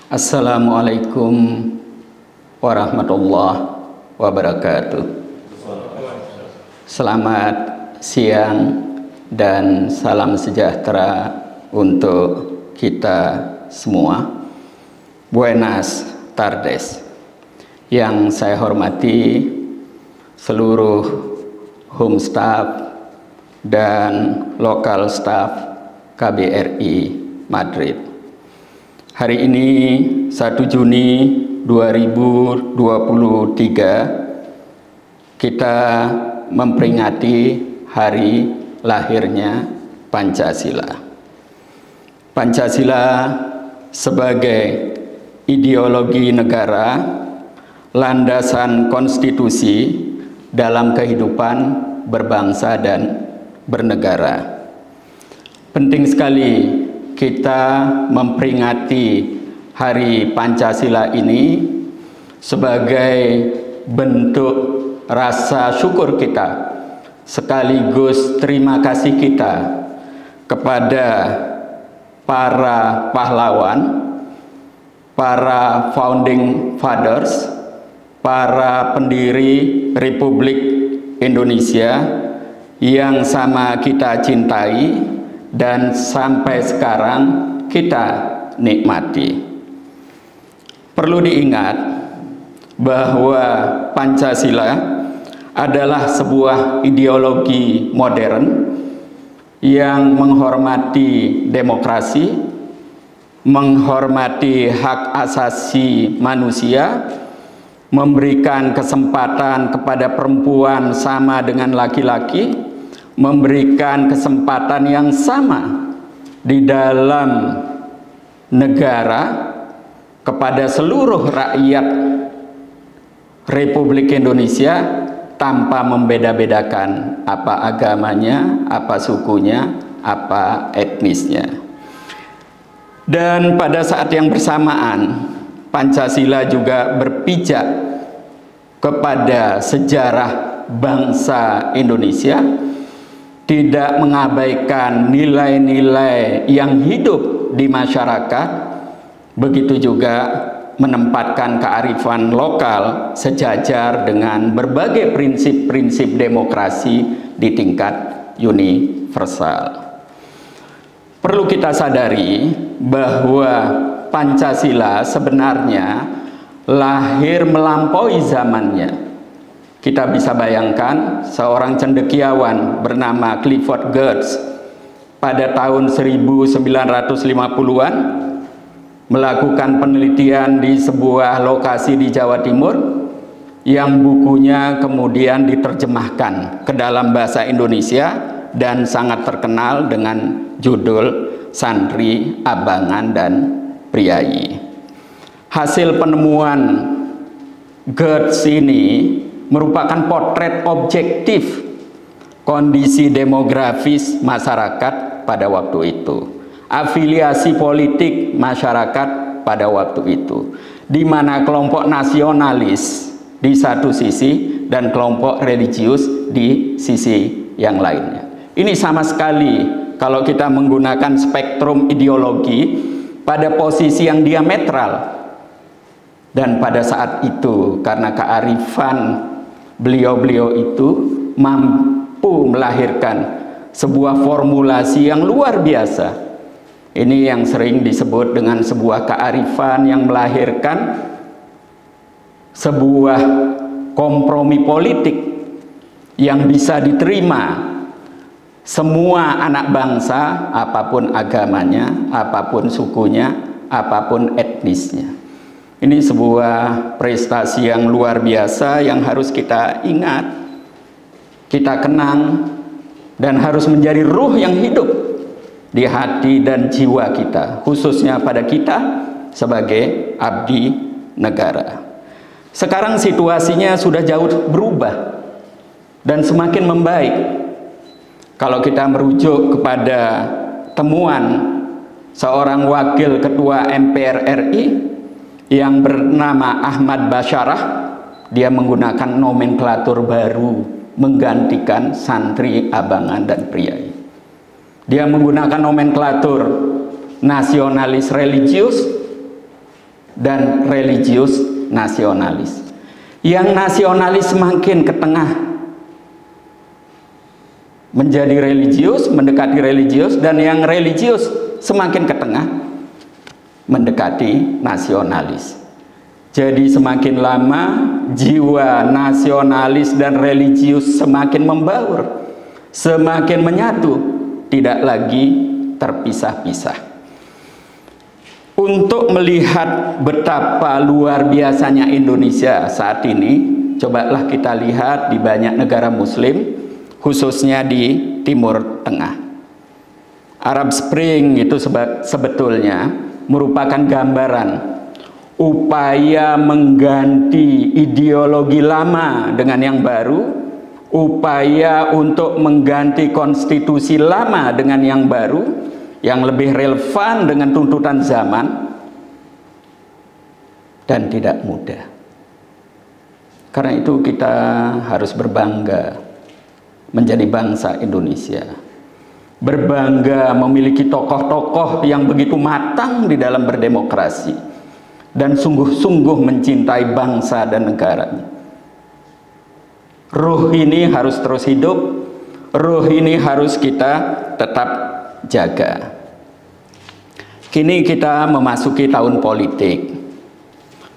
Assalamualaikum warahmatullahi wabarakatuh. Selamat siang dan salam sejahtera untuk kita semua. Buenas tardes. Yang saya hormati seluruh home staff dan lokal staff KBRI Madrid. Hari ini 1 Juni 2023 kita memperingati hari lahirnya Pancasila. Pancasila sebagai ideologi negara, landasan konstitusi dalam kehidupan berbangsa dan bernegara. Penting sekali kita memperingati Hari Pancasila ini sebagai bentuk rasa syukur kita, sekaligus terima kasih kita kepada para pahlawan, para founding fathers, para pendiri Republik Indonesia yang sama kita cintai dan sampai sekarang kita nikmati. Perlu diingat bahwa Pancasila adalah sebuah ideologi modern yang menghormati demokrasi, menghormati hak asasi manusia, memberikan kesempatan kepada perempuan sama dengan laki-laki, memberikan kesempatan yang sama di dalam negara kepada seluruh rakyat Republik Indonesia tanpa membeda-bedakan apa agamanya, apa sukunya, apa etnisnya. Dan pada saat yang bersamaan, Pancasila juga berpijak kepada sejarah bangsa Indonesia, tidak mengabaikan nilai-nilai yang hidup di masyarakat, begitu juga menempatkan kearifan lokal sejajar dengan berbagai prinsip-prinsip demokrasi di tingkat universal. Perlu kita sadari bahwa Pancasila sebenarnya lahir melampaui zamannya. Kita bisa bayangkan seorang cendekiawan bernama Clifford Geertz pada tahun 1950-an melakukan penelitian di sebuah lokasi di Jawa Timur yang bukunya kemudian diterjemahkan ke dalam bahasa Indonesia dan sangat terkenal dengan judul Santri, Abangan, dan Priayi. Hasil penemuan Geertz ini merupakan potret objektif kondisi demografis masyarakat pada waktu itu, afiliasi politik masyarakat pada waktu itu, di mana kelompok nasionalis di satu sisi dan kelompok religius di sisi yang lainnya. Ini sama sekali kalau kita menggunakan spektrum ideologi pada posisi yang diametral. Dan pada saat itu karena kearifan beliau-beliau itu mampu melahirkan sebuah formulasi yang luar biasa. Ini yang sering disebut dengan sebuah kearifan yang melahirkan sebuah kompromi politik yang bisa diterima semua anak bangsa, apapun agamanya, apapun sukunya, apapun etnisnya. Ini sebuah prestasi yang luar biasa yang harus kita ingat, kita kenang, dan harus menjadi ruh yang hidup di hati dan jiwa kita, khususnya pada kita sebagai abdi negara. Sekarang situasinya sudah jauh berubah dan semakin membaik. Kalau kita merujuk kepada temuan seorang wakil ketua MPR RI yang bernama Ahmad Basyarah, dia menggunakan nomenklatur baru menggantikan santri, abangan, dan priai. Dia menggunakan nomenklatur nasionalis religius dan religius nasionalis. Yang nasionalis semakin ke tengah menjadi religius, mendekati religius, dan yang religius semakin ke tengah mendekati nasionalis. Jadi semakin lama jiwa nasionalis dan religius semakin membaur, semakin menyatu, tidak lagi terpisah-pisah. Untuk melihat betapa luar biasanya Indonesia saat ini, cobalah kita lihat di banyak negara muslim, khususnya di Timur Tengah. Arab Spring itu sebetulnya merupakan gambaran upaya mengganti ideologi lama dengan yang baru, upaya untuk mengganti konstitusi lama dengan yang baru, yang lebih relevan dengan tuntutan zaman, dan tidak mudah. Karena itu kita harus berbangga menjadi bangsa Indonesia, berbangga memiliki tokoh-tokoh yang begitu matang di dalam berdemokrasi dan sungguh-sungguh mencintai bangsa dan negaranya. Ruh ini harus terus hidup, ruh ini harus kita tetap jaga. Kini kita memasuki tahun politik.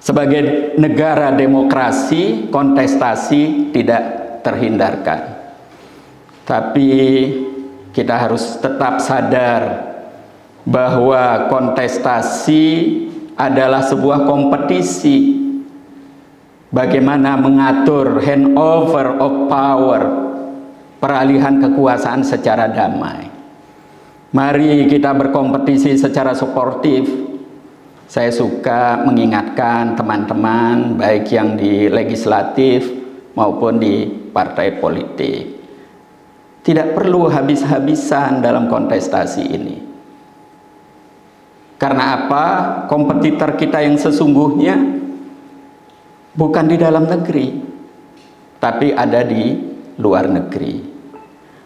Sebagai negara demokrasi, kontestasi tidak terhindarkan. Tapi kita harus tetap sadar bahwa kontestasi adalah sebuah kompetisi. Bagaimana mengatur handover of power, peralihan kekuasaan secara damai. Mari kita berkompetisi secara suportif. Saya suka mengingatkan teman-teman baik yang di legislatif maupun di partai politik. Tidak perlu habis-habisan dalam kontestasi ini. Karena apa? Kompetitor kita yang sesungguhnya bukan di dalam negeri, tapi ada di luar negeri.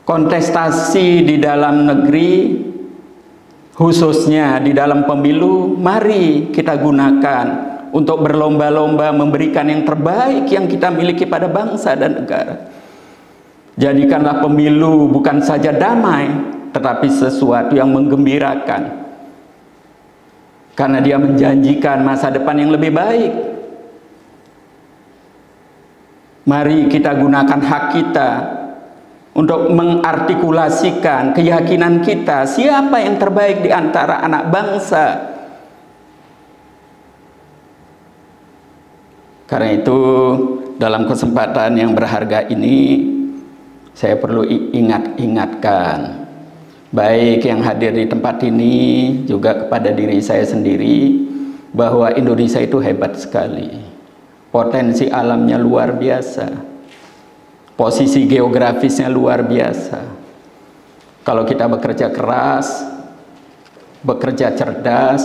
Kontestasi di dalam negeri, khususnya di dalam pemilu, mari kita gunakan untuk berlomba-lomba memberikan yang terbaik yang kita miliki pada bangsa dan negara. Jadikanlah pemilu bukan saja damai, tetapi sesuatu yang menggembirakan. Karena dia menjanjikan masa depan yang lebih baik. Mari kita gunakan hak kita untuk mengartikulasikan keyakinan kita siapa yang terbaik di antara anak bangsa. Karena itu dalam kesempatan yang berharga ini saya perlu ingatkan baik yang hadir di tempat ini juga kepada diri saya sendiri bahwa Indonesia itu hebat sekali. Potensi alamnya luar biasa. Posisi geografisnya luar biasa. Kalau kita bekerja keras, bekerja cerdas,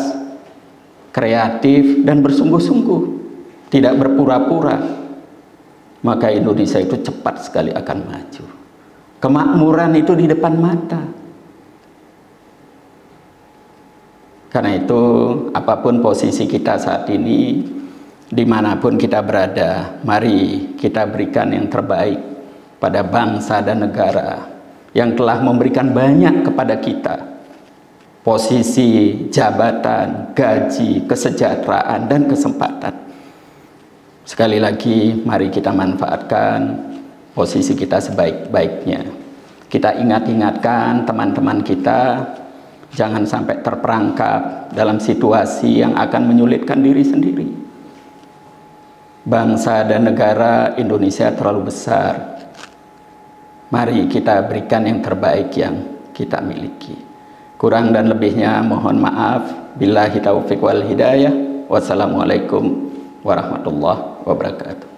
kreatif dan bersungguh-sungguh, tidak berpura-pura, maka Indonesia itu cepat sekali akan maju. Kemakmuran itu di depan mata. Karena itu apapun posisi kita saat ini, dimanapun kita berada, mari kita berikan yang terbaik pada bangsa dan negara yang telah memberikan banyak kepada kita. Posisi, jabatan, gaji, kesejahteraan, dan kesempatan. Sekali lagi, mari kita manfaatkan posisi kita sebaik-baiknya. Kita ingatkan teman-teman kita, jangan sampai terperangkap dalam situasi yang akan menyulitkan diri sendiri. Bangsa dan negara Indonesia terlalu besar. Mari kita berikan yang terbaik yang kita miliki. Kurang dan lebihnya mohon maaf. Billahi taufiq wal hidayah. Wassalamualaikum warahmatullahi wabarakatuh.